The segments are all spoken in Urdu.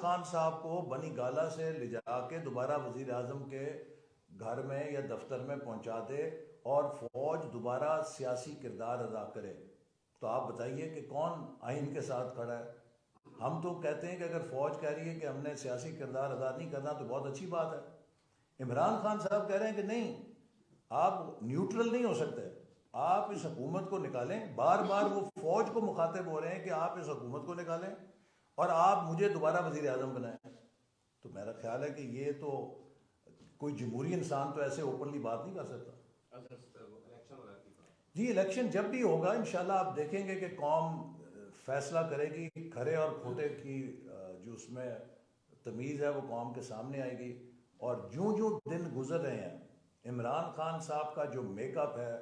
خان صاحب کو بنی گالا سے لے جا کے دوبارہ وزیر اعظم کے گھر میں یا دفتر میں پہنچا دے اور فوج دوبارہ سیاسی کردار ادا کرے، تو آپ بتائیے کہ کون آئین کے ساتھ کھڑا ہے؟ ہم تو کہتے ہیں کہ اگر فوج کہہ رہی ہے کہ ہم نے سیاسی کردار ادا نہیں کرنا تو بہت اچھی بات ہے۔ عمران خان صاحب کہہ رہے ہیں کہ نہیں، آپ نیوٹرل نہیں ہو سکتے، آپ اس حکومت کو نکالیں۔ بار بار وہ فوج کو مخاطب ہو رہے ہیں کہ آپ اس حکومت کو نکالیں اور آپ مجھے دوبارہ وزیر اعظم بنائیں۔ تو میرا خیال ہے کہ یہ تو کوئی جمہوری انسان تو ایسے اوپنلی بات نہیں کر سکتا۔ جی الیکشن جب بھی ہوگا انشاءاللہ آپ دیکھیں گے کہ قوم فیصلہ کرے گی، کھرے اور کھوٹے کی جو اس میں تمیز ہے وہ قوم کے سامنے آئے گی۔ اور جوں جوں دن گزر رہے ہیں عمران خان صاحب کا جو میک اپ ہے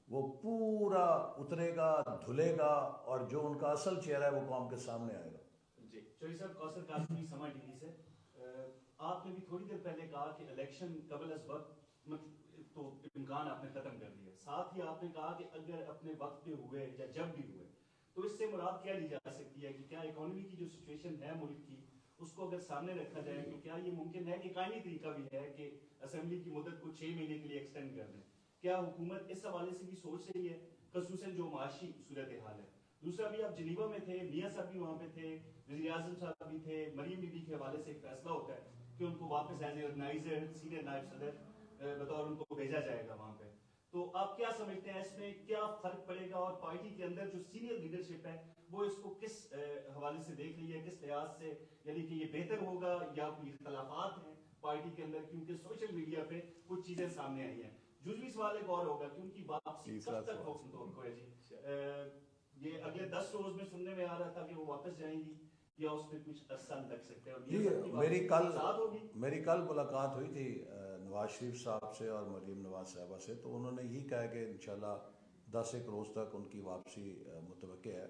وہ پورا اترے گا، دھلے گا، اور جو ان کا اصل چہرہ ہے وہ قوم کے سامنے آئے گا۔ جی چوہدری صاحب، کوثر قاسمی سما ٹی وی سے، آپ نے بھی تھوڑی دیر پہلے کہا کہ الیکشن قبل از وقت تو امکان آپ نے ختم کر دیا، ساتھ ہی آپ نے کہا کہ اگر اپنے وقت پہ ہوئے یا جب بھی ہوئے تو اس سے مراد کیا لی جا سکتی ہے کہ کیا اکانومی کی جو سچویشن ہے ملک کی اس کو اگر سامنے رکھا جائے تو کیا یہ ممکن ہے کہ قائمی طریقہ بھی ہے کہ اسمبلی کی مدت کو 6 مہینے کے لیے ایکسٹینڈ کر دیں؟ کیا حکومت اس حوالے سے بھی سوچ رہی ہے، خصوصاً جو معاشی صورتحال ہے؟ دوسرا بھی آپ جنیوا میں تھے، میاں صاحب بھی وہاں پہ تھے، وزیر اعظم صاحب بھی تھے، مریم بی بی کے حوالے سے ایک فیصلہ ہوتا ہے کہ ان کو واپس ایز اے آرگنائزر سینئر نائب صدر بطور ان کو بھیجا جائے گا وہاں پہ۔ تو آپ کیا سمجھتے ہیں اس میں کیا فرق پڑے گا، اور پارٹی کے اندر جو سینئر لیڈرشپ ہے وہ اس کو کس حوالے سے دیکھ رہی ہے، کس لحاظ سے، یعنی کہ یہ بہتر ہوگا یا کوئی اختلافات ہیں پارٹی کے اندر؟ کیونکہ سوشل میڈیا پہ کچھ چیزیں سامنے آئی ہیں۔ جزوی سوال ایک اور ہوگا کہ ان کی واپسی کب تک ہو ہے جی؟ یہ اگلے 10 روز میں سننے میں آ رہا تھا کہ وہ واپس جائیں گی یا اس میں کچھ عرصہ لگ سکتے ہیں؟ جی میری کل ملاقات ہوئی تھی نواز شریف صاحب سے اور مریم نواز صاحبہ سے، تو انہوں نے یہی کہا کہ انشاءاللہ 10 ایک روز تک ان کی واپسی متوقع ہے۔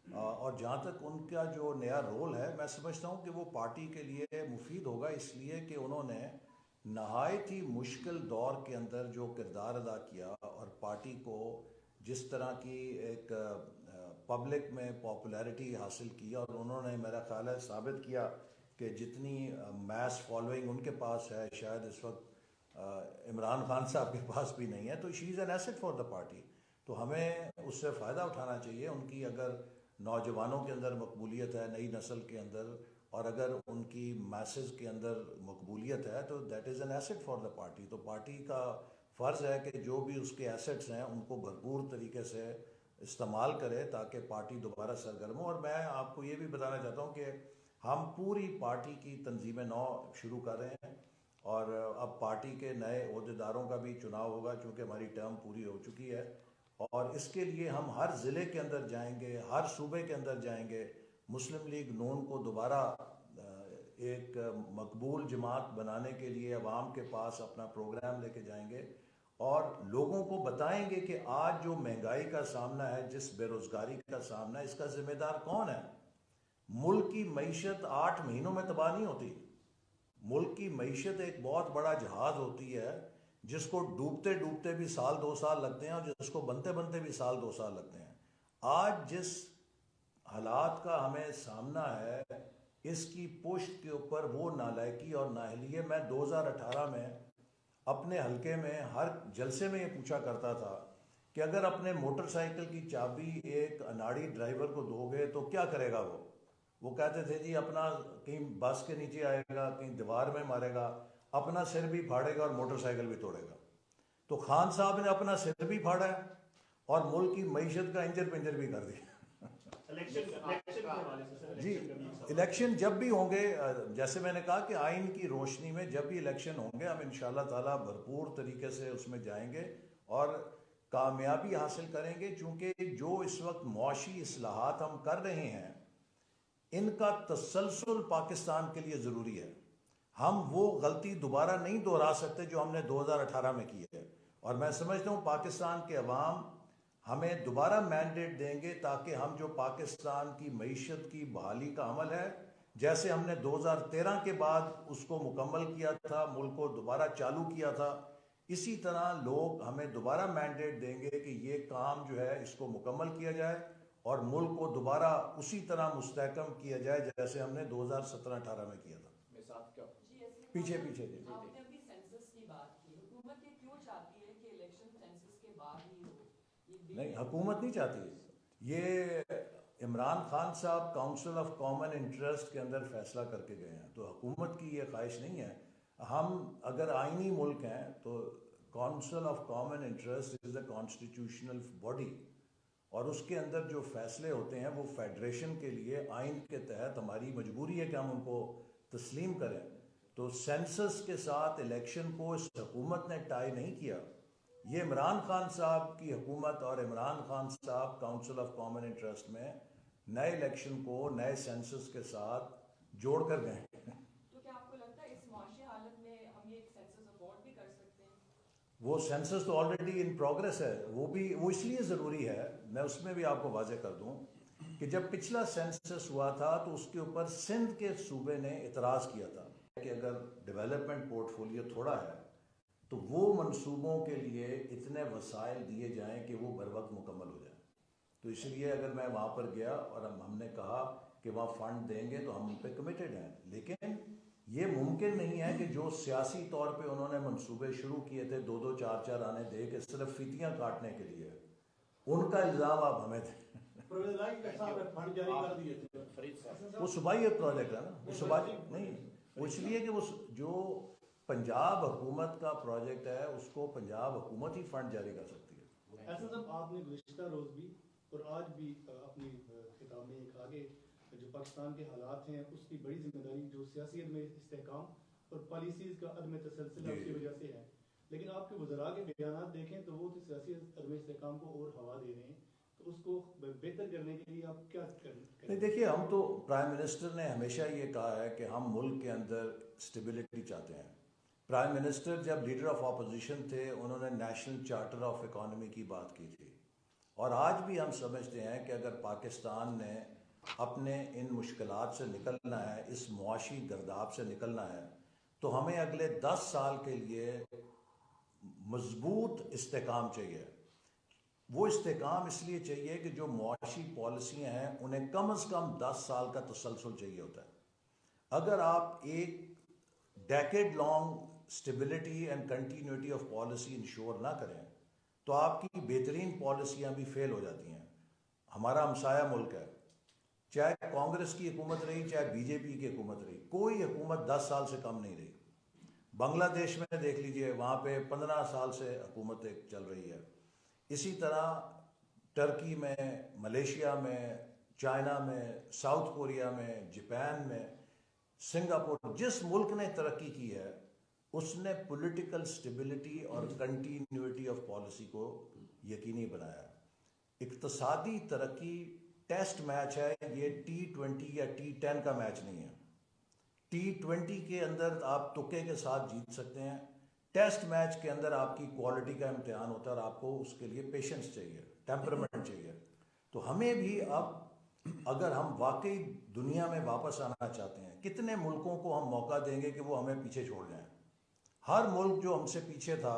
اور جہاں تک ان کا جو نیا رول ہے، میں سمجھتا ہوں کہ وہ پارٹی کے لیے مفید ہوگا، اس لیے کہ انہوں نے نہایت ہی مشکل دور کے اندر جو کردار ادا کیا اور پارٹی کو جس طرح کی ایک پبلک میں پاپولیرٹی حاصل کی، اور انہوں نے میرا خیال ہے ثابت کیا کہ جتنی میس فالوئنگ ان کے پاس ہے شاید اس وقت عمران خان صاحب کے پاس بھی نہیں ہے، تو she is an asset for the party. تو ہمیں اس سے فائدہ اٹھانا چاہیے۔ ان کی اگر نوجوانوں کے اندر مقبولیت ہے، نئی نسل کے اندر، اور اگر ان کی میسز کے اندر مقبولیت ہے تو that is an asset for the party. تو پارٹی کا فرض ہے کہ جو بھی اس کے ایسٹس ہیں ان کو بھرپور طریقے سے استعمال کرے تاکہ پارٹی دوبارہ سرگرم ہو۔ اور میں آپ کو یہ بھی بتانا چاہتا ہوں کہ ہم پوری پارٹی کی تنظیم نو شروع کر رہے ہیں، اور اب پارٹی کے نئے عہدیداروں کا بھی چناؤ ہوگا چونکہ ہماری ٹرم پوری ہو چکی ہے، اور اس کے لیے ہم ہر ضلع کے اندر جائیں گے، ہر صوبے کے اندر جائیں گے، مسلم لیگ نون کو دوبارہ ایک مقبول جماعت بنانے کے لیے عوام کے پاس اپنا پروگرام لے کے جائیں گے، اور لوگوں کو بتائیں گے کہ آج جو مہنگائی کا سامنا ہے، جس بے روزگاری کا سامنا ہے، اس کا ذمہ دار کون ہے؟ ملک کی معیشت 8 مہینوں میں تباہ نہیں ہوتی۔ ملک کی معیشت ایک بہت بڑا جہاز ہوتی ہے جس کو ڈوبتے ڈوبتے بھی 1-2 سال لگتے ہیں، اور جس کو بنتے بنتے بھی 1-2 سال لگتے ہیں۔ آج جس حالات کا ہمیں سامنا ہے، اس کی پشت کے اوپر وہ نالائکی اور نااہلی ہے۔ میں 2018 میں اپنے حلقے میں ہر جلسے میں یہ پوچھا کرتا تھا کہ اگر اپنے موٹر سائیکل کی چابی ایک اناڑی ڈرائیور کو دو گے تو کیا کرے گا وہ کہتے تھے جی اپنا کہیں بس کے نیچے آئے گا، کہیں دیوار میں مارے گا، اپنا سر بھی پھاڑے گا اور موٹر سائیکل بھی توڑے گا۔ تو خان صاحب نے اپنا سر بھی پھاڑا ہے اور ملک کی معیشت کا انجر پنجر بھی کر دیا۔ جی الیکشن جب بھی ہوں گے، جیسے میں نے کہا کہ آئین کی روشنی میں جب بھی الیکشن ہوں گے، ہم انشاءاللہ تعالیٰ بھرپور طریقے سے اس میں جائیں گے اور کامیابی حاصل کریں گے، چونکہ جو اس وقت معاشی اصلاحات ہم کر رہے ہیں ان کا تسلسل پاکستان کے لیے ضروری ہے۔ ہم وہ غلطی دوبارہ نہیں دہرا سکتے جو ہم نے 2018 میں کی ہے، اور میں سمجھتا ہوں پاکستان کے عوام ہمیں دوبارہ مینڈیٹ دیں گے تاکہ ہم جو پاکستان کی معیشت کی بحالی کا عمل ہے، جیسے ہم نے 2013 کے بعد اس کو مکمل کیا تھا، ملک کو دوبارہ چالو کیا تھا، اسی طرح لوگ ہمیں دوبارہ مینڈیٹ دیں گے کہ یہ کام جو ہے اس کو مکمل کیا جائے، اور ملک کو دوبارہ اسی طرح مستحکم کیا جائے جیسے ہم نے 2017-18 میں کیا تھا. پیچھے پیچھے جی. آپ نے ابھی سینسس کی بات کی, حکومت یہ کیوں چاہتی ہے کہ الیکشن سینسس کے بعد ہی ہو؟ نہیں, حکومت نہیں چاہتی. یہ عمران خان صاحب کاؤنسل آف کامن انٹرسٹ کے اندر فیصلہ کر کے گئے ہیں, تو حکومت کی یہ خواہش نہیں ہے. ہم اگر آئینی ملک ہیں تو council of common interest is a constitutional body, اور اس کے اندر جو فیصلے ہوتے ہیں وہ فیڈریشن کے لیے آئین کے تحت ہماری مجبوری ہے کہ ہم ان کو تسلیم کریں. تو سینسس کے ساتھ الیکشن کو اس حکومت نے ٹائی نہیں کیا. یہ عمران خان صاحب کی حکومت اور عمران خان صاحب کاؤنسل آف کامن انٹرسٹ میں نئے الیکشن کو نئے سینسس کے ساتھ جوڑ کر گئے. تو کیا آپ کو لگتا ہے اس معاشی حالت میں ہم یہ ایک سینسس افورڈ بھی کر سکتے ہیں؟ وہ سینسس تو آلریڈی ان پروگرس ہے, وہ اس لیے ضروری ہے. میں اس میں بھی آپ کو واضح کر دوں کہ جب پچھلا سینسس ہوا تھا تو اس کے اوپر سندھ کے صوبے نے اعتراض کیا تھا کہ اگر ڈیولپمنٹ پورٹ فولیو تھوڑا ہے تو وہ منصوبوں کے لیے اتنے وسائل دیے جائیں کہ وہ بر وقت مکمل ہو جائیں. تو اس لیے اگر میں وہاں پر گیا اور ہم نے کہا کہ وہاں فنڈ دیں گے تو ہم ان پہ کمیٹڈ ہیں, لیکن یہ ممکن نہیں ہے کہ جو سیاسی طور پہ انہوں نے منصوبے شروع کیے تھے 2-2 4-4 آنے دے کے صرف فیتیاں کاٹنے کے لیے, ان کا الزام آپ ہمیں دیں. وہ صوبائی ایک پروجیکٹ ہے نا, وہ صوبائی نہیں, وہ اس لیے کہ وہ جو پنجاب حکومت کا پروجیکٹ ہے اس کو پنجاب حکومت ہی فنڈ جاری کر سکتی ہے. ایسا صاحب آپ نے گزشتہ روز بھی اور آج بھی اپنی خطاب میں یہ کہا کہ جو پاکستان کے حالات ہیں اس کی بڑی ذمہ داری جو سیاسی عدم استحکام اور پالیسیز کا عدم تسلسل ہے اس کی وجہ سے ہے. لیکن آپ کے وزراء کے بیانات دیکھیں تو وہ تو سیاسی عدم استحکام کو اور ہوا دے رہے ہیں, تو اس کو بہتر کرنے کے لیے آپ کیا کریں؟ دیکھیے, ہم تو پرائم منسٹر نے ہمیشہ یہ کہا ہے کہ ہم ملک کے اندر اسٹیبلٹی چاہتے ہیں. پرائم منسٹر جب لیڈر آف اپوزیشن تھے انہوں نے نیشنل چارٹر آف اکانومی کی بات کی تھی, اور آج بھی ہم سمجھتے ہیں کہ اگر پاکستان نے اپنے ان مشکلات سے نکلنا ہے, اس معاشی گرداب سے نکلنا ہے, تو ہمیں اگلے 10 سال کے لیے مضبوط استحکام چاہیے. وہ استحکام اس لیے چاہیے کہ جو معاشی پالیسیاں ہیں انہیں کم از کم 10 سال کا تسلسل چاہیے ہوتا ہے. اگر آپ ایک decade long stability and continuity of policy ensure نہ کریں تو آپ کی بہترین پالیسیاں بھی فیل ہو جاتی ہیں. ہمارا ہمسایہ ملک ہے, چاہے کانگریس کی حکومت رہی چاہے بی جے پی کی حکومت رہی, کوئی حکومت 10 سال سے کم نہیں رہی. بنگلہ دیش میں دیکھ لیجئے, وہاں پہ 15 سال سے حکومت چل رہی ہے. اسی طرح ٹرکی میں, ملیشیا میں, چائنا میں, ساؤتھ کوریا میں, جاپان میں, سنگاپور, جس ملک نے ترقی کی ہے اس نے پولیٹیکل سٹیبلٹی اور کنٹینیوٹی آف پالیسی کو یقینی بنایا. اقتصادی ترقی ٹیسٹ میچ ہے, یہ T20 یا T10 کا میچ نہیں ہے. T20 کے اندر آپ تکے کے ساتھ جیت سکتے ہیں, ٹیسٹ میچ کے اندر آپ کی کوالٹی کا امتحان ہوتا ہے اور آپ کو اس کے لیے پیشنس چاہیے, ٹیمپرمنٹ چاہیے. تو ہمیں بھی اب اگر ہم واقعی دنیا میں واپس آنا چاہتے ہیں, کتنے ملکوں کو ہم موقع دیں گے کہ وہ ہمیں پیچھے چھوڑ جائیں؟ ہر ملک جو ہم سے پیچھے تھا,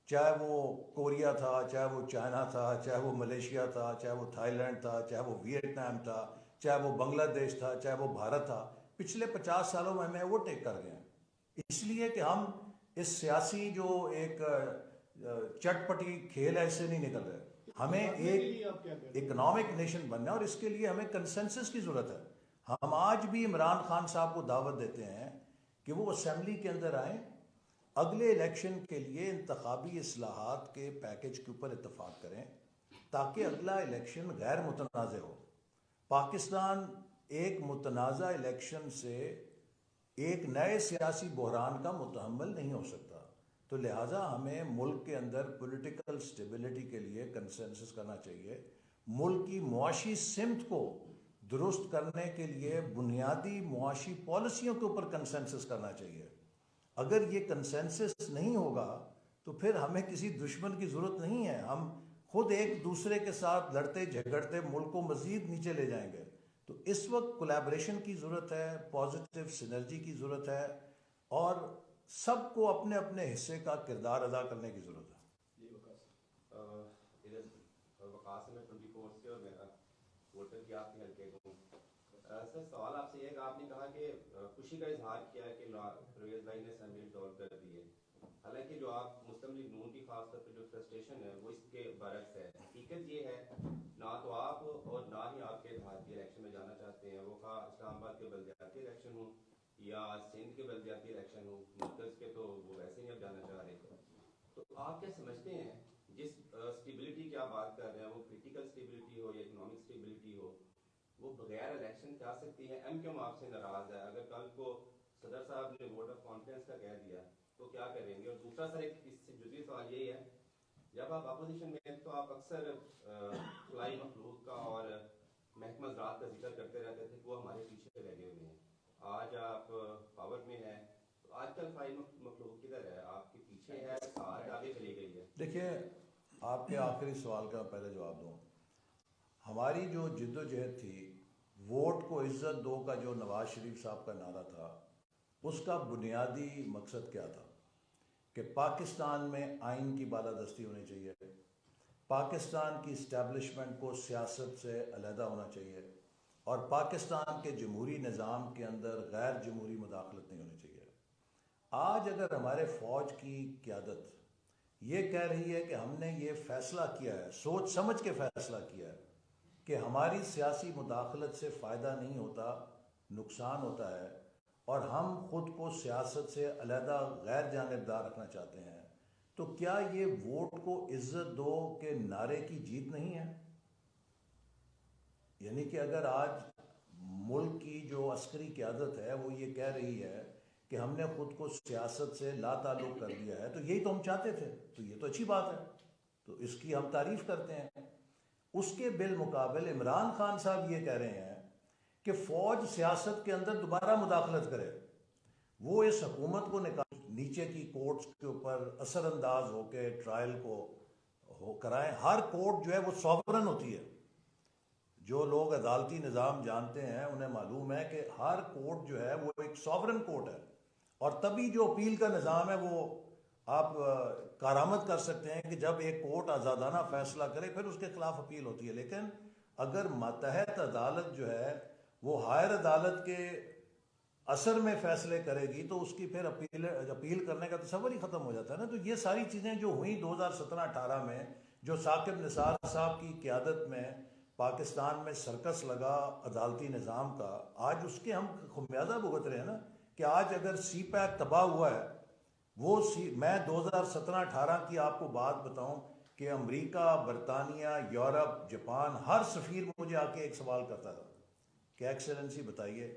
چاہے وہ کوریا تھا, چاہے وہ چائنا تھا, چاہے وہ ملیشیا تھا, چاہے وہ تھائی لینڈ تھا, چاہے وہ ویتنام تھا, چاہے وہ بنگلہ دیش تھا, چاہے وہ بھارت تھا, پچھلے 50 سالوں میں ہمیں وہ ٹیک کر گئے ہیں. اس لیے کہ ہم اس سیاسی جو ایک چٹ پٹی کھیل ہے اس سے نہیں نکل رہے. ہمیں ایک اکنامک نیشن بننا ہے اور اس کے لیے ہمیں کنسنسس کی ضرورت ہے. ہم آج بھی عمران خان صاحب کو دعوت دیتے ہیں کہ وہ اسمبلی کے اندر آئیں, اگلے الیکشن کے لیے انتخابی اصلاحات کے پیکج کے اوپر اتفاق کریں تاکہ اگلا الیکشن غیر متنازع ہو. پاکستان ایک متنازع الیکشن سے ایک نئے سیاسی بحران کا متحمل نہیں ہو سکتا. تو لہٰذا ہمیں ملک کے اندر پولیٹیکل سٹیبلٹی کے لیے کنسنسس کرنا چاہیے. ملک کی معاشی سمت کو درست کرنے کے لیے بنیادی معاشی پالیسیوں کے اوپر کنسنسس کرنا چاہیے. اگر یہ کنسنسس نہیں ہوگا تو پھر ہمیں کسی دشمن کی ضرورت نہیں ہے. ہم خود ایک دوسرے کے ساتھ لڑتے جھگڑتے ملک کو مزید نیچے لے جائیں گے. تو اس وقت کولیبریشن کی ضرورت ہے, پازیٹیو سینرجی کی ضرورت ہے, اور سب کو اپنے اپنے حصے کا کردار ادا کرنے کی ضرورت ہے. جی وقاص, ادھر وقاص میں 24 سے اور میرا ووٹر کی آپ کے حلقے کو. سر سوال آپ سے یہ ہے کہ آپ نے کہا کہ خوشی کا اظہار کیا ہے کہ پرویز لائی نے اسمبلی ڈسالو کر دی ہے. حالانکہ جو آپ مسلم لیگ نون کی خاص طور پہ جو فرسٹریشن ہے وہ اس کے برعکس ہے. حقیقت یہ ہے نہ تو آپ اور نہ ہی آپ کے اتحادی الیکشن میں جانا چاہتے ہیں, وہ خواہ اسلام آباد کے بلدیاتی الیکشن ہوں یا سندھ کے بلدیاتی الیکشن ہوں, مرکز کے تو وہ ویسے نہیں اب جانا چاہ رہے. تو آپ کیا سمجھتے ہیں جس اسٹیبلٹی کی آپ بات کر رہے ہیں, وہ پولیٹیکل اسٹیبلٹی ہو یا اکنامک اسٹیبلٹی ہو, وہ بغیر الیکشن جا سکتی ہے؟ ایم کیوں آپ سے ناراض ہے؟ اگر کل کو صدر صاحب نے ووٹ آف کانفیڈنس کا کہہ دیا تو کیا کریں گے؟ اور دوسرا سر ایک اس سے جزوی سوال یہی ہے, جب آپ اپوزیشن میں ہیں تو آپ اکثر فلائی مخلوق کا اور محکمہ زراعت کا ذکر کرتے رہتے تھے کہ وہ ہمارے پیچھے لگے ہوئے ہیں. آج آپ پاور میں ہیں تو آج کل فلائی مخلوق کدھر ہے؟ آپ کے پیچھے ہے, ساتھ آگے چلی گئی ہے؟ دیکھیے, آپ کے آخری سوال کا پہلے جواب دوں. ہماری جو جد و جہد تھی ووٹ کو عزت دو کا جو نواز شریف صاحب کا نعرہ تھا, اس کا بنیادی مقصد کیا تھا کہ پاکستان میں آئین کی بالادستی ہونی چاہیے, پاکستان کی اسٹیبلشمنٹ کو سیاست سے علیحدہ ہونا چاہیے, اور پاکستان کے جمہوری نظام کے اندر غیر جمہوری مداخلت نہیں ہونی چاہیے. آج اگر ہمارے فوج کی قیادت یہ کہہ رہی ہے کہ ہم نے یہ فیصلہ کیا ہے, سوچ سمجھ کے فیصلہ کیا ہے کہ ہماری سیاسی مداخلت سے فائدہ نہیں ہوتا, نقصان ہوتا ہے, اور ہم خود کو سیاست سے علیحدہ غیر جانبدار رکھنا چاہتے ہیں, تو کیا یہ ووٹ کو عزت دو کے نعرے کی جیت نہیں ہے؟ یعنی کہ اگر آج ملک کی جو عسکری قیادت ہے وہ یہ کہہ رہی ہے کہ ہم نے خود کو سیاست سے لا تعلق کر دیا ہے, تو یہی تو ہم چاہتے تھے, تو یہ تو اچھی بات ہے, تو اس کی ہم تعریف کرتے ہیں. اس کے بالمقابل عمران خان صاحب یہ کہہ رہے ہیں کہ فوج سیاست کے اندر دوبارہ مداخلت کرے, وہ اس حکومت کو نیچے کی کورٹس کے اوپر اثر انداز ہو کے ٹرائل کو کرائیں. ہر کورٹ جو ہے وہ سوورن ہوتی ہے. جو لوگ عدالتی نظام جانتے ہیں انہیں معلوم ہے کہ ہر کورٹ جو ہے وہ ایک سوورن کورٹ ہے, اور تبھی جو اپیل کا نظام ہے وہ آپ کارآمد کر سکتے ہیں کہ جب ایک کورٹ آزادانہ فیصلہ کرے پھر اس کے خلاف اپیل ہوتی ہے. لیکن اگر ماتحت عدالت جو ہے وہ ہائر عدالت کے اثر میں فیصلے کرے گی تو اس کی پھر اپیل کرنے کا تصور ہی ختم ہو جاتا ہے نا. تو یہ ساری چیزیں جو ہوئیں 2017-18 میں, جو ثاقب نثار صاحب کی قیادت میں پاکستان میں سرکس لگا عدالتی نظام کا, آج اس کے ہم خمیازہ بھگت رہے ہیں نا. کہ آج اگر سی پیک تباہ ہوا ہے, وہ میں 2017-18 کی آپ کو بات بتاؤں کہ امریکہ, برطانیہ, یورپ, جاپان, ہر سفیر مجھے آ کے ایک سوال کرتا تھا کہ ایکسلنسی بتائیے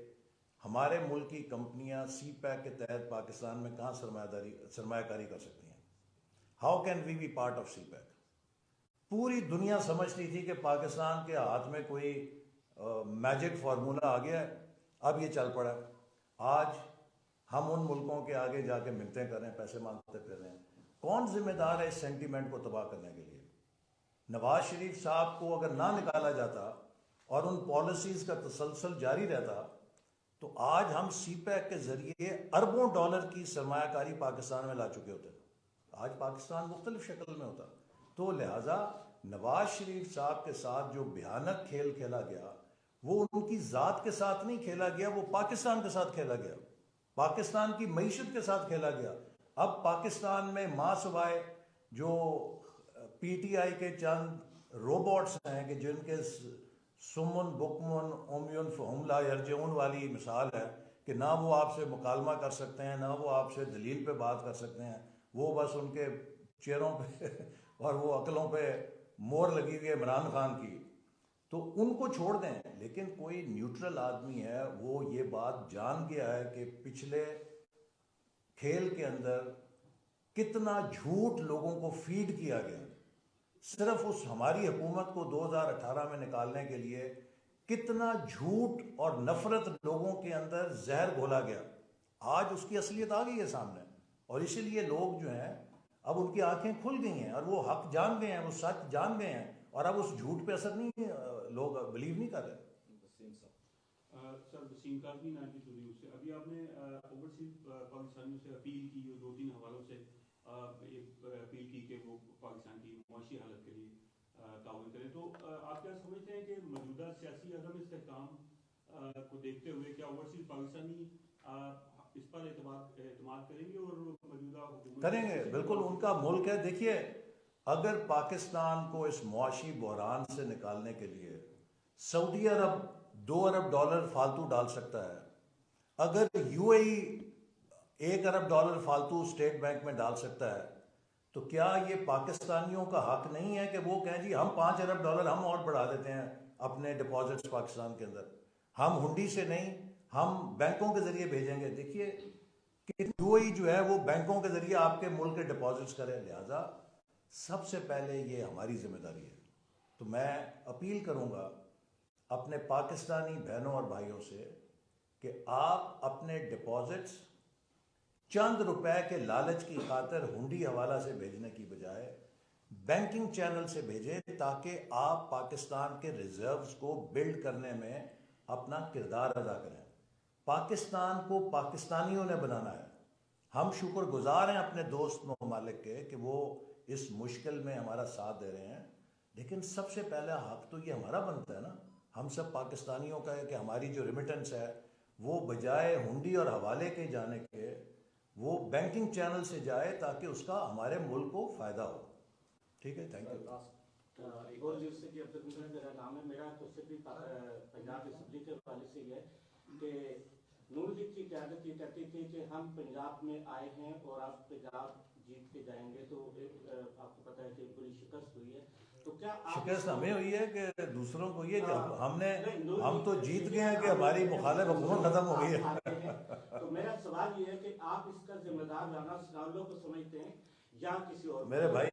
ہمارے ملک کی کمپنیاں سی پیک کے تحت پاکستان میں کہاں سرمایہ کاری کر سکتی ہیں, how can we be part of CPEC. پوری دنیا سمجھتی تھی کہ پاکستان کے ہاتھ میں کوئی میجک فارمولا آ گیا ہے, اب یہ چل پڑا ہے. آج ہم ان ملکوں کے آگے جا کے منتیں کر رہے ہیں, پیسے مانگتے پھر رہے ہیں. کون ذمہ دار ہے اس سینٹیمنٹ کو تباہ کرنے کے لیے؟ نواز شریف صاحب کو اگر نہ نکالا جاتا اور ان پالیسیز کا تسلسل جاری رہتا تو آج ہم سی پیک کے ذریعے اربوں ڈالر کی سرمایہ کاری پاکستان میں لا چکے ہوتے. آج پاکستان مختلف شکل میں ہوتا. تو لہٰذا نواز شریف صاحب کے ساتھ جو بھیانک کھیل کھیلا گیا وہ ان کی ذات کے ساتھ نہیں کھیلا گیا, وہ پاکستان کے ساتھ کھیلا گیا, پاکستان کی معیشت کے ساتھ کھیلا گیا. اب پاکستان میں ماں سوائے جو پی ٹی آئی کے چند روبوٹس ہیں کہ جن کے سمن بکمن اومیون فہم لا یرجعون والی مثال ہے کہ نہ وہ آپ سے مکالمہ کر سکتے ہیں, نہ وہ آپ سے دلیل پہ بات کر سکتے ہیں, وہ بس ان کے چہروں پہ اور وہ عقلوں پہ مور لگی ہوئی ہے عمران خان کی, تو ان کو چھوڑ دیں. لیکن کوئی نیوٹرل آدمی ہے وہ یہ بات جان گیا ہے کہ پچھلے کھیل کے اندر کتنا جھوٹ لوگوں کو فیڈ کیا گیا, صرف اس ہماری حکومت کو 2018 میں نکالنے کے لیے کتنا جھوٹ اور نفرت لوگوں کے اندر زہر گھولا گیا. آج اس کی اصلیت آ گئی ہے سامنے, اور اسی لیے لوگ جو ہیں اب ان کی آنکھیں کھل گئی ہیں اور وہ حق جان گئے ہیں, وہ سچ جان گئے ہیں, اور اب اس جھوٹ پہ اثر نہیں, لوگ بلیو نہیں کر رہے. سر وسیم کاظمی نام کی نیوز سے ابھی آپ نے اوورسیز پاکستانیوں سے اپیل کی, 2-3 حوالوں سے اپیل کی کہ وہ پاکستان کی معاشی حالت کے لیے تعاون کریں. تو آپ کیا سمجھتے ہیں کہ موجودہ سیاسی عدم استحکام کو دیکھتے ہوئے کیا اوورسیز پاکستانی اس پر اعتماد کریں گے اور موجودہ حکومت کریں گے؟ بالکل ان کا ملک ہے. دیکھیے اگر پاکستان کو اس معاشی بحران سے نکالنے کے لیے سعودی عرب $2 ارب فالتو ڈال سکتا ہے, اگر UAE $1 ارب فالتو اسٹیٹ بینک میں ڈال سکتا ہے, تو کیا یہ پاکستانیوں کا حق نہیں ہے کہ وہ کہیں جی ہم $5 ارب ہم اور بڑھا دیتے ہیں اپنے ڈپازٹس پاکستان کے اندر, ہم ہنڈی سے نہیں ہم بینکوں کے ذریعے بھیجیں گے. دیکھیے کہ UAE جو ہے وہ بینکوں کے ذریعے آپ کے ملک کے ڈپازٹس کرے, لہٰذا سب سے پہلے یہ ہماری ذمہ داری ہے. تو میں اپیل کروں گا اپنے پاکستانی بہنوں اور بھائیوں سے کہ آپ اپنے ڈپازٹس چند روپے کے لالچ کی خاطر ہنڈی حوالہ سے بھیجنے کی بجائے بینکنگ چینل سے بھیجیں, تاکہ آپ پاکستان کے ریزروز کو بلڈ کرنے میں اپنا کردار ادا کریں. پاکستان کو پاکستانیوں نے بنانا ہے. ہم شکر گزار ہیں اپنے دوست ممالک کے کہ وہ اس مشکل میں ہمارا ساتھ دے رہے ہیں, لیکن سب سے پہلا حق تو یہ ہمارا بنتا ہے نا, ہم سب پاکستانیوں کا ہے کہ ہماری جو ریمیٹنس ہے وہ بجائے ہنڈی اور حوالے کے جانے کے وہ بینکنگ چینل سے جائے, تاکہ اس کا ہمارے ملک کو فائدہ ہو. ٹھیک ہے, تھینک یو. ایک اور جس سے کہ عبد المجید میرا نام ہے, میرا تو صرف پنجاب اسمبلی کے حوالے سے یہ ہے کہ نور لیگ کی قیادت یہ کہتی تھی کہ ہم پنجاب میں آئے ہیں اور آپ پنجاب جیت کے جائیں گے, تو آپ کو پتہ ہے کہ بڑی شکست ہوئی ہے. تو کیا شکست ہمیں ہوئی ہے کہ دوسروں کو یہ کہ ہم تو جیت گئے ہیں کہ ہماری مخالف حکومت ختم ہو گئی ہے. تو میرا سوال یہ ہے کہ آپ اس کا ذمہ دار رانا سنالو کو سمجھتے ہیں یا کسی اور؟ میرے بھائی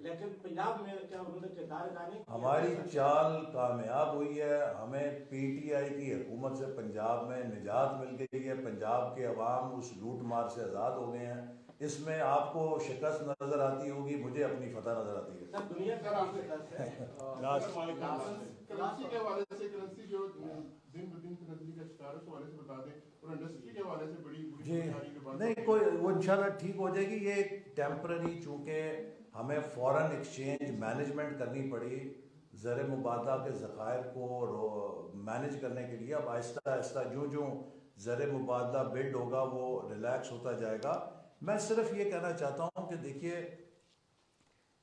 لیکن پنجاب میں کیا انہوں نے کردار ادا نہیں کیا؟ ہماری چال کامیاب ہوئی ہے. ہمیں PTI کی حکومت سے پنجاب میں نجات مل گئی ہے. پنجاب کے عوام اس لوٹ مار سے آزاد ہو گئے ہیں. اس میں آپ کو شکست نظر آتی ہوگی, مجھے اپنی فتح نظر آتی ہے. سر دنیا کا کراچی کے حوالے سے کرنسی جو دن بدن تبدیلی کا شکار ہے اس حوالے سے بتا دیں, اور انڈسٹری کے حوالے سے بڑی جی نہیں کوئی وہ انشاءاللہ ٹھیک ہو جائے گی. یہ ایک ٹیمپرری, چونکہ ہمیں فورن ایکسچینج مینجمنٹ کرنی پڑی زر مبادلہ کے ذخائر کو مینج کرنے کے لیے. اب آہستہ آہستہ جو زر مبادلہ بلڈ ہوگا وہ ریلیکس ہوتا جائے گا. میں صرف یہ کہنا چاہتا ہوں کہ دیکھیے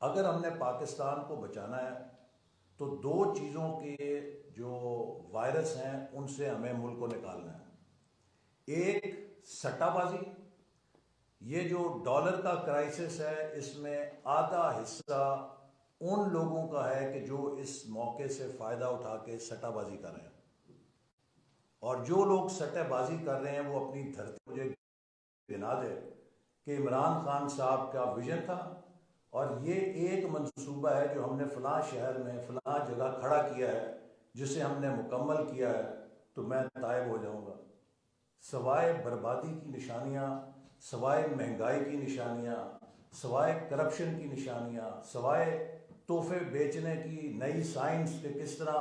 اگر ہم نے پاکستان کو بچانا ہے تو 2 چیزوں کے جو وائرس ہیں ان سے ہمیں ملک کو نکالنا ہے. ایک سٹہ بازی, یہ جو ڈالر کا کرائسس ہے اس میں آدھا حصہ ان لوگوں کا ہے کہ جو اس موقع سے فائدہ اٹھا کے سٹہ بازی کر رہے ہیں, اور جو لوگ سٹہ بازی کر رہے ہیں وہ اپنی دھرتی مجھے بنا دے کہ عمران خان صاحب کا ویژن تھا اور یہ ایک منصوبہ ہے جو ہم نے فلاں شہر میں فلاں جگہ کھڑا کیا ہے جسے ہم نے مکمل کیا ہے, تو میں تائب ہو جاؤں گا. سوائے بربادی کی نشانیاں, سوائے مہنگائی کی نشانیاں, سوائے کرپشن کی نشانیاں, سوائے تحفے بیچنے کی نئی سائنس کے کس طرح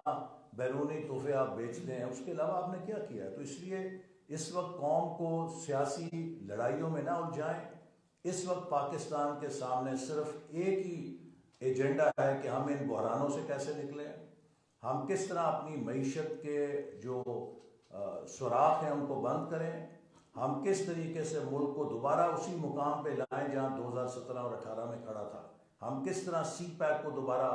بیرونی تحفے آپ بیچتے ہیں, اس کے علاوہ آپ نے کیا کیا ہے؟ تو اس لیے اس وقت قوم کو سیاسی لڑائیوں میں نہ الجھائیں. اس وقت پاکستان کے سامنے صرف ایک ہی ایجنڈا ہے کہ ہم ان بحرانوں سے کیسے نکلیں, ہم کس طرح اپنی معیشت کے جو سوراخ ہیں ان کو بند کریں, ہم کس طریقے سے ملک کو دوبارہ اسی مقام پہ لائیں جہاں 2017 اور 2018 میں کھڑا تھا, ہم کس طرح CPEC کو دوبارہ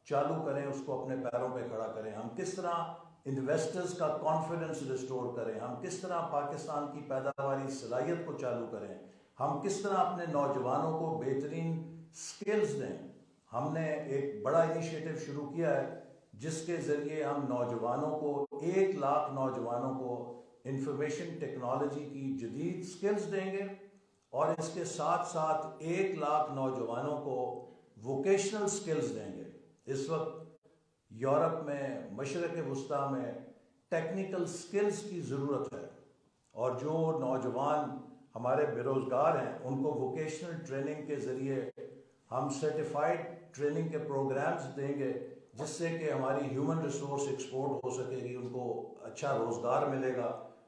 چالو کریں, اس کو اپنے پیروں پہ کھڑا کریں, ہم کس طرح انویسٹرز کا کانفیڈنس ریسٹور کریں, ہم کس طرح پاکستان کی پیداواری صلاحیت کو چالو کریں, ہم کس طرح اپنے نوجوانوں کو بہترین سکلز دیں. ہم نے ایک بڑا انیشیٹو شروع کیا ہے جس کے ذریعے ہم نوجوانوں کو 1 لاکھ نوجوانوں کو انفارمیشن ٹیکنالوجی کی جدید سکلز دیں گے, اور اس کے ساتھ ساتھ 1 لاکھ نوجوانوں کو ووکیشنل سکلز دیں گے. اس وقت یورپ میں, مشرق وسطیٰ میں ٹیکنیکل سکلز کی ضرورت ہے, اور جو نوجوان ہمارے بے روزگار ہیں ان کو ووکیشنل ٹریننگ کے ذریعے ہم سرٹیفائڈ ٹریننگ کے پروگرامز دیں گے جس سے کہ ہماری ہیومن ریسورس ایکسپورٹ ہو سکے گی, ان کو اچھا روزگار ملے گا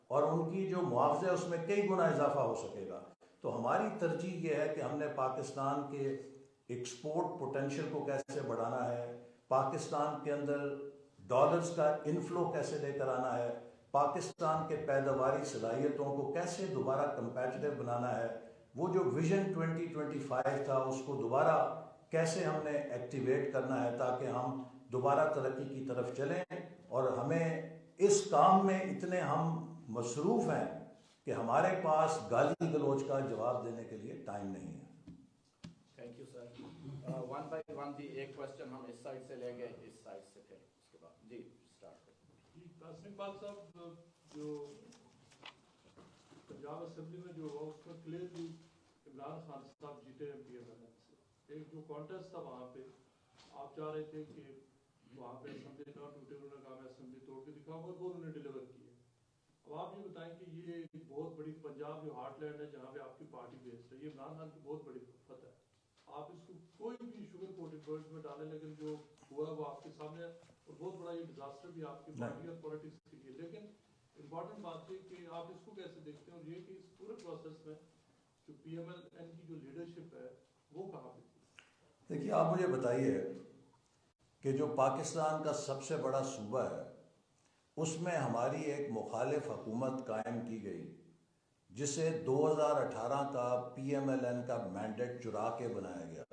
اور ان کی جو معاوضہ ہے اس میں کئی گنا اضافہ ہو سکے گا. تو ہماری ترجیح یہ ہے کہ ہم نے پاکستان کے ایکسپورٹ پوٹینشیل کو کیسے بڑھانا ہے, پاکستان کے اندر ڈالرز کا انفلو کیسے لے کر آنا ہے, پاکستان کے پیداواری صلاحیتوں کو کیسے دوبارہ کمپیٹیٹو بنانا ہے, وہ جو ویژن 2025 تھا اس کو دوبارہ کیسے ہم نے ایکٹیویٹ کرنا ہے تاکہ ہم دوبارہ ترقی کی طرف چلیں. اور ہمیں اس کام میں اتنے ہم مصروف ہیں کہ ہمارے پاس گالی گلوچ کا جواب دینے کے لیے ٹائم نہیں ہے. Thank you sir. One by one دی ایک کوشچن ہم اس سائڈ سے لیں گے, اس سائڈ سے پھر اس کے بعد جی اسٹارٹ کریں. قاسم اقبال صاحب, جو پنجاب اسمبلی میں جو ہوا اس میں کلیئرلی عمران خان صاحب جیتے ہیں PMLN سے. ایک جو کانٹیسٹ تھا وہاں پہ آپ چاہ رہے تھے کہ وہاں پہ اسمبلی نہ ٹوٹے, انہوں نے کہا میں اسمبلی توڑ کے دکھاؤں اور وہ انہوں نے ڈیلیور کیے. اب آپ یہ بتائیں کہ یہ بہت بڑی پنجاب جو ہارٹ لینڈ ہے جہاں پہ آپ کی پارٹی بیسڈ ہے, یہ عمران خان کی بہت بڑی فتح ہے. آپ اس کو کوئی بھی شوگر کوٹڈ ورڈز میں ڈالیں, لیکن جو ہوا وہ آپ کے سامنے ہے اور بہت بڑا یہ ڈیزاسٹر بھی آپ کی پارٹی اور پولیٹکس کے لیے. لیکن امپورٹنٹ بات یہ کہ آپ اس کو کیسے دیکھتے ہیں, اور یہ کہ اس پورے پروسیس میں جو PMLN کی جو لیڈرشپ ہے وہ کہاں پہ تھی؟ دیکھیے آپ مجھے بتائیے کہ جو پاکستان کا سب سے بڑا صوبہ ہے اس میں ہماری ایک مخالف حکومت قائم کی گئی جسے 2018 کا PMLN کا مینڈیٹ چرا کے بنایا گیا.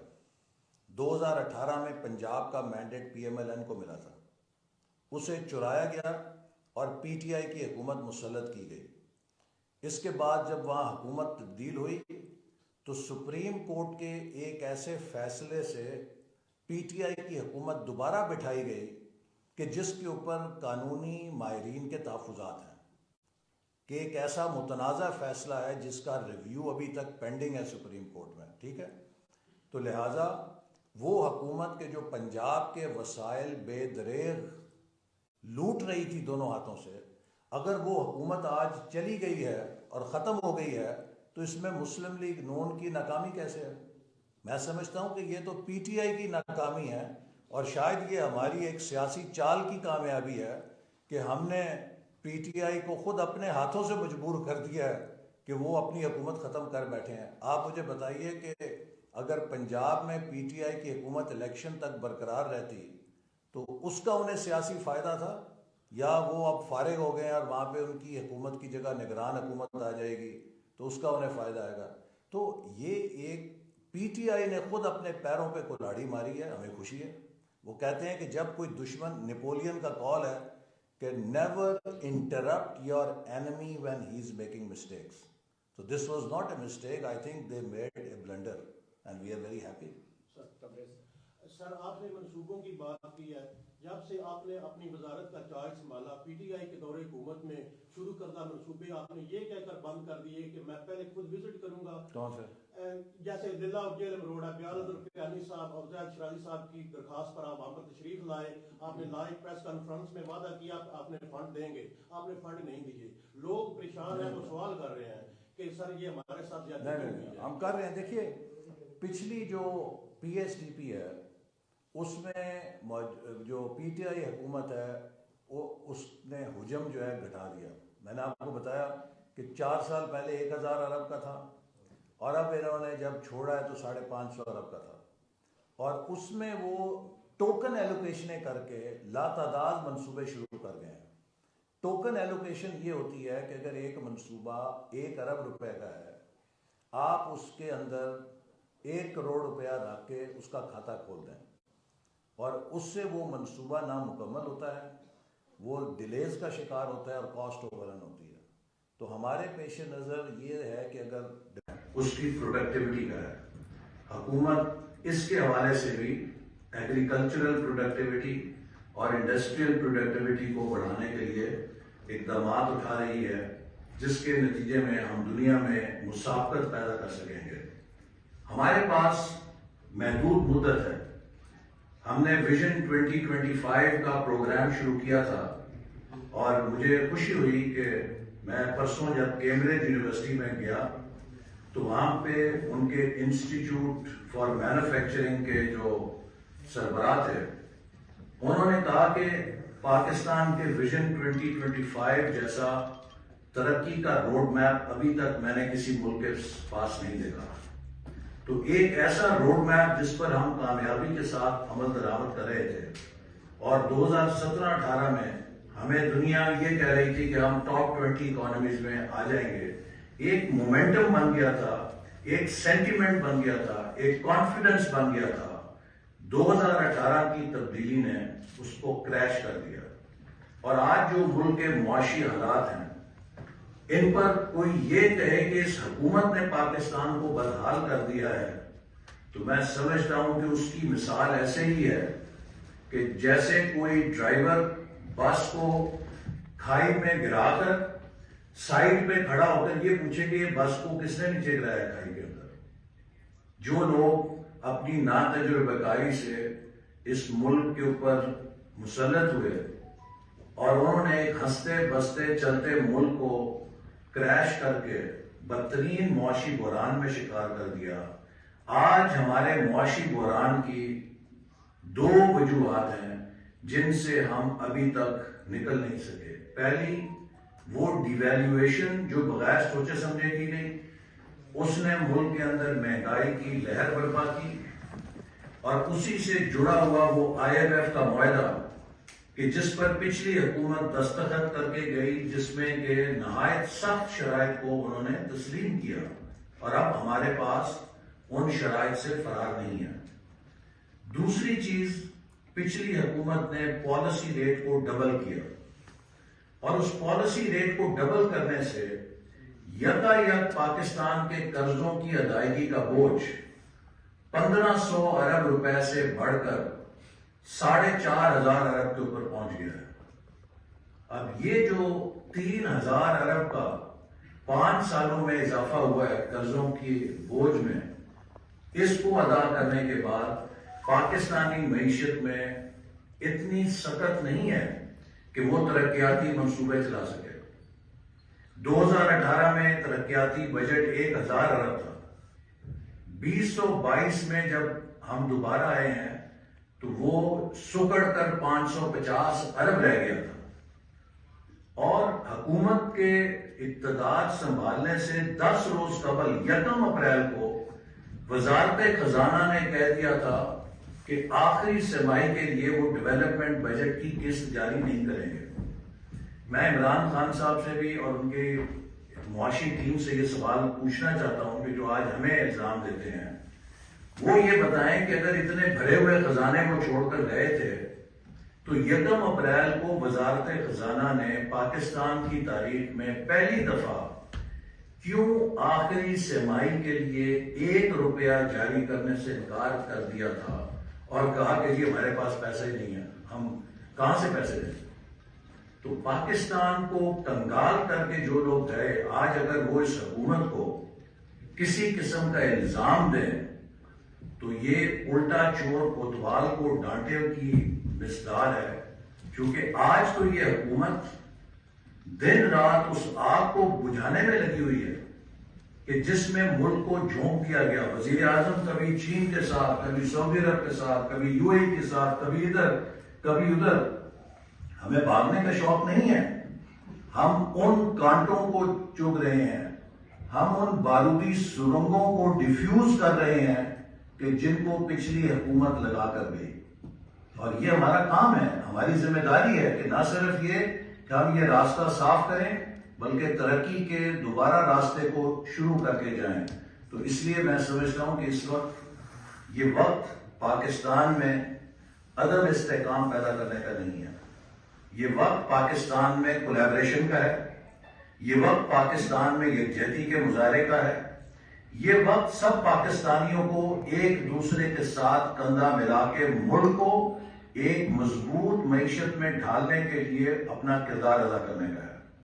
2018 میں پنجاب کا مینڈیٹ PMLN کو ملا تھا, اسے چرایا گیا اور PTI کی حکومت مسلط کی گئی. اس کے بعد جب وہاں حکومت تبدیل ہوئی تو سپریم کورٹ کے ایک ایسے فیصلے سے PTI کی حکومت دوبارہ بٹھائی گئی کہ جس کے اوپر قانونی ماہرین کے تحفظات ہیں کہ ایک ایسا متنازع فیصلہ ہے جس کا ریویو ابھی تک پینڈنگ ہے سپریم کورٹ میں. ٹھیک ہے, تو لہٰذا وہ حکومت کے جو پنجاب کے وسائل بے دریغ لوٹ رہی تھی دونوں ہاتھوں سے, اگر وہ حکومت آج چلی گئی ہے اور ختم ہو گئی ہے تو اس میں مسلم لیگ نون کی ناکامی کیسے ہے؟ میں سمجھتا ہوں کہ یہ تو PTI کی ناکامی ہے اور شاید یہ ہماری ایک سیاسی چال کی کامیابی ہے کہ ہم نے PTI کو خود اپنے ہاتھوں سے مجبور کر دیا ہے کہ وہ اپنی حکومت ختم کر بیٹھے ہیں. آپ مجھے بتائیے کہ اگر پنجاب میں PTI کی حکومت الیکشن تک برقرار رہتی تو اس کا انہیں سیاسی فائدہ تھا, یا وہ اب فارغ ہو گئے ہیں اور وہاں پہ ان کی حکومت کی جگہ نگران حکومت آ جائے گی تو اس کا انہیں فائدہ آئے گا. تو یہ ایک PTI نے خود اپنے پیروں پہ کلاڑی ماری ہے, ہمیں خوشی ہے. وہ کہتے ہیں کہ جب کوئی دشمن, نیپولین کا قول ہے کہ never interrupt your enemy when he is making mistakes. So this was not a mistake. I think they made a blunder and we are very happy. سر آپ نے منصوبوں کی بات کی ہے, جب سے آپ نے اپنی وزارت کا چارج سنبھالا PTI کے دور حکومت میں شروع کردہ منصوبے آپ نے یہ کہہ کر بند کر دیے کہ میں پہلے خود وزٹ کروں گا. کون سے؟ جیسے ضلع اور جیل روڈ ہے, بیال القیانی صاحب اور زید شرازی صاحب کی درخواست پر آپ وہاں پر تشریف لائے, آپ نے لائیو پریس کانفرنس میں وعدہ کیا آپ نے فنڈ دیں گے, آپ نے فنڈ نہیں دیے. لوگ پریشان ہیں, وہ سوال کر رہے ہیں کہ سر یہ ہمارے ساتھ زیادتی ہوئی ہے. ہم کر رہے ہیں. دیکھیے پچھلی جو PSDP ہے اس میں جو PTI حکومت ہے وہ اس نے حجم جو ہے گھٹا دیا. میں نے آپ کو بتایا کہ 4 سال پہلے 1000 ارب کا تھا اور اب انہوں نے جب چھوڑا ہے تو 550 ارب کا تھا, اور اس میں وہ ٹوکن ایلوکیشنیں کر کے لاتعداد منصوبے شروع کر گئے ہیں. ٹوکن ایلوکیشن یہ ہوتی ہے کہ اگر ایک منصوبہ 1 ارب روپے کا ہے, آپ اس کے اندر 1 کروڑ روپیہ رکھ کے اس کا کھاتہ کھول دیں اور اس سے وہ منصوبہ نامکمل ہوتا ہے, وہ ڈیلیز کا شکار ہوتا ہے اور کاسٹ اوور رن ہوتی ہے. تو ہمارے پیش نظر یہ ہے کہ اگر اس کی پروڈکٹیوٹی کا ہے, حکومت اس کے حوالے سے بھی ایگریکلچرل پروڈکٹیوٹی اور انڈسٹریل پروڈکٹیوٹی کو بڑھانے کے لیے اقدامات اٹھا رہی ہے جس کے نتیجے میں ہم دنیا میں مسابقت پیدا کر سکیں گے. ہمارے پاس محدود مدت ہے. ہم نے ویژن 2025 کا پروگرام شروع کیا تھا اور مجھے خوشی ہوئی کہ میں پرسوں جب کیمبرج یونیورسٹی میں گیا تو وہاں پہ ان کے انسٹیٹیوٹ فار مینوفیکچرنگ کے جو سربراہ تھے انہوں نے کہا کہ پاکستان کے ویژن 2025 جیسا ترقی کا روڈ میپ ابھی تک میں نے کسی ملک کے پاس نہیں دیکھا. تو ایک ایسا روڈ میپ جس پر ہم کامیابی کے ساتھ عمل درآمد کر رہے تھے، اور 2017-18 میں ہمیں دنیا یہ کہہ رہی تھی کہ ہم ٹاپ 20 اکانومیز میں آ جائیں گے، ایک مومنٹم بن گیا تھا، ایک سینٹیمنٹ بن گیا تھا، ایک کانفیڈنس بن گیا تھا۔ 2018 کی تبدیلی نے اس کو کریش کر دیا، اور آج جو ملک کے معاشی حالات ہیں ان پر کوئی یہ کہے کہ اس حکومت نے پاکستان کو بدحال کر دیا ہے، تو میں سمجھتا ہوں کہ اس کی مثال ایسے ہی ہے کہ جیسے کوئی ڈرائیور بس کو کھائی میں گرا کر سائڈ پہ کھڑا ہو کر یہ پوچھے کہ یہ بس کو کس نے نیچے گرایا کھائی کے اندر۔ جو لوگ اپنی ناتجربہ کاری سے اس ملک کے اوپر مسلط ہوئے اور انہوں نے ایک ہنستے بستے چلتے ملک کو کریش کر کے بدترین معاشی بحران میں شکار کر دیا، آج ہمارے معاشی بحران کی 2 وجوہات ہیں جن سے ہم ابھی تک نکل نہیں سکے۔ پہلی وہ ڈیویلیویشن جو بغیر سوچے سمجھے کی گئی، اس نے ملک کے اندر مہنگائی کی لہر برپا کی، اور اسی سے جڑا ہوا وہ IMF کا معاہدہ کہ جس پر پچھلی حکومت دستخط کر کے گئی، جس میں کہ نہایت سخت شرائط کو انہوں نے تسلیم کیا، اور اب ہمارے پاس ان شرائط سے فرار نہیں ہے۔ دوسری چیز، پچھلی حکومت نے پالیسی ریٹ کو ڈبل کیا، اور اس پالیسی ریٹ کو ڈبل کرنے سے یکایک پاکستان کے قرضوں کی ادائیگی کا بوجھ 1500 ارب روپے سے بڑھ کر 4500 ارب کے اوپر پہنچ گیا ہے۔ اب یہ جو 3000 ارب کا 5 سالوں میں اضافہ ہوا ہے قرضوں کی بوجھ میں، اس کو ادا کرنے کے بعد پاکستانی معیشت میں اتنی سکت نہیں ہے کہ وہ ترقیاتی منصوبے چلا سکے۔ 2018 میں ترقیاتی بجٹ 1000 ارب تھا، 2022 میں جب ہم دوبارہ آئے ہیں تو وہ سکڑ کر 550 ارب رہ گیا تھا، اور حکومت کے اقتدار سنبھالنے سے 10 روز قبل 1 اپریل کو وزارت خزانہ نے کہہ دیا تھا کہ آخری سرمائی کے لیے وہ ڈیولپمنٹ بجٹ کی قسط جاری نہیں کریں گے۔ میں عمران خان صاحب سے بھی اور ان کے معاشی ٹیم سے یہ سوال پوچھنا چاہتا ہوں کہ جو آج ہمیں الزام دیتے ہیں، وہ یہ بتائیں کہ اگر اتنے بھرے ہوئے خزانے کو چھوڑ کر گئے تھے تو 1 اپریل کو وزارت خزانہ نے پاکستان کی تاریخ میں پہلی دفعہ کیوں آخری سرمائی کے لیے 1 روپیہ جاری کرنے سے انکار کر دیا تھا، اور کہا کہ جی ہمارے پاس پیسے ہی نہیں ہیں، ہم کہاں سے پیسے دیں؟ تو پاکستان کو کنگال کر کے جو لوگ گئے، آج اگر وہ اس حکومت کو کسی قسم کا الزام دیں تو یہ الٹا چور کوتوال کو ڈانٹے کی مثال ہے، کیونکہ آج تو یہ حکومت دن رات اس آگ کو بجھانے میں لگی ہوئی ہے کہ جس میں ملک کو جھونک دیا گیا۔ وزیر اعظم کبھی چین کے ساتھ، کبھی سعودی عرب کے ساتھ، کبھی UAE کے ساتھ، کبھی ادھر کبھی ادھر۔ ہمیں بھاگنے کا شوق نہیں ہے، ہم ان کانٹوں کو چگ رہے ہیں، ہم ان بارودی سرنگوں کو ڈیفیوز کر رہے ہیں کہ جن کو پچھلی حکومت لگا کر گئی، اور یہ ہمارا کام ہے، ہماری ذمہ داری ہے کہ نہ صرف یہ کہ ہم یہ راستہ صاف کریں بلکہ ترقی کے دوبارہ راستے کو شروع کر کے جائیں۔ تو اس لیے میں سمجھتا ہوں کہ اس وقت یہ وقت پاکستان میں عدم استحکام پیدا کرنے کا نہیں ہے، یہ وقت پاکستان میں کولیبریشن کا ہے، یہ وقت پاکستان میں یکجہتی کے مظاہرے کا ہے، یہ وقت سب پاکستانیوں کو ایک دوسرے کے ساتھ کندھا ملا کے ملک کو ایک مضبوط معیشت میں ڈھالنے کے لیے اپنا کردار ادا کرنے کا ہے۔